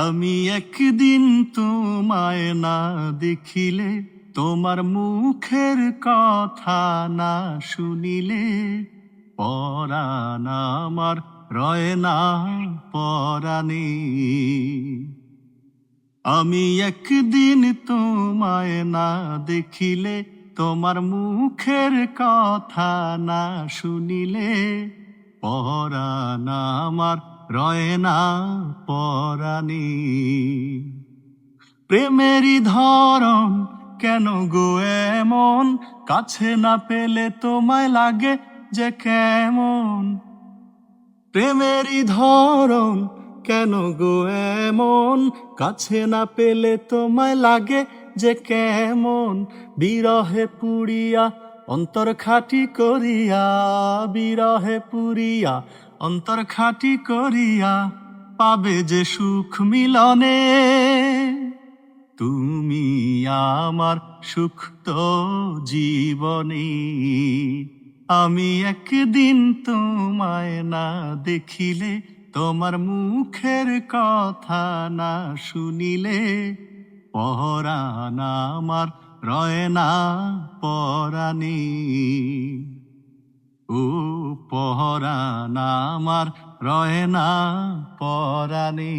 আমি একদিন তোমায় না দেখিলে, তোমার মুখের কথা না শুনিলে, পরাণ আমার রয় না পরাণে। আমি একদিন তোমায় না দেখিলে, তোমার মুখের কথা না শুনিলে, পরাণ আমার রয় না পরাণে। প্রেমেরই ধরন কেন গো এমন, কাছে না পেলে তোমায় লাগে যে কেমন। প্রেমেরই ধরন কেন গো এমন, কাছে না পেলে তোমায় লাগে যে কেমন। বিরহে পুরিয়া অন্তর খাটি করিয়া, বিরহে পুরিয়া অন্তর খাটি করিয়া, পাবে যে সুখ মিলনে। তুমি আমার সুখ তো জীবনে। আমি একদিন তোমায় না দেখিলে, তোমার মুখের কথা না শুনিলে, পরাণ আমার রয় না পরাণে। ও পরাণ আমার রয় না পরাণে।